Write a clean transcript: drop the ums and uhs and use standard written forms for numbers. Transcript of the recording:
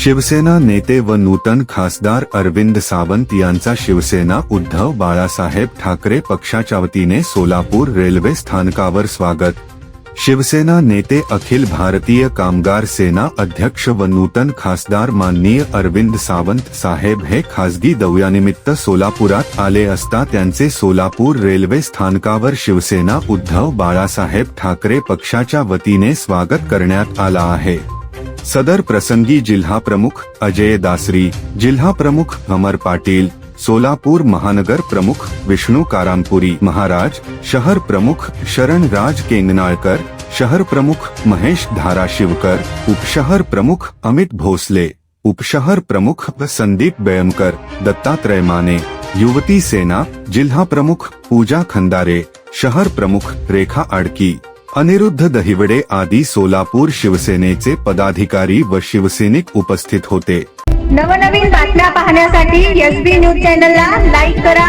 शिवसेना नेते व नूतन खासदार अरविंद सावंत यांचा शिवसेना उद्धव बाळासाहेब ठाकरे पक्षाच्या वतीने सोलापूर रेल्वे स्थानकावर स्वागत। शिवसेना नेते अखिल भारतीय कामगार सेना अध्यक्ष व नूतन खासदार माननीय अरविंद सावंत साहेब हे खासगी दौऱ्यानिमित्त सोलापुरात आले असता त्यांचे सोलापूर रेल्वे स्थानकावर शिवसेना उद्धव बाळासाहेब ठाकरे पक्षाच्या वतीने स्वागत करण्यात आला आहे। सदर प्रसंगी जिल्हा प्रमुख अजय दासरी, जिल्हा प्रमुख अमर पाटील, सोलापूर महानगर प्रमुख विष्णू कारामपुरी महाराज, शहर प्रमुख शरण राज केंगनाळकर, शहर प्रमुख महेश धाराशिवकर, उपशहर प्रमुख अमित भोसले, उपशहर प्रमुख संदीप बेळमकर, दत्तात्रय माने, युवती सेना जिल्हा प्रमुख पूजा खंदारे, शहर प्रमुख रेखा आडकी, अनिरुद्ध दहिवडे आदी सोलापूर शिवसेनेचे पदाधिकारी व शिवसैनिक उपस्थित होते। नवनवीन बातम्या पाहण्यासाठी एसबी न्यूज चॅनलला लाईक करा,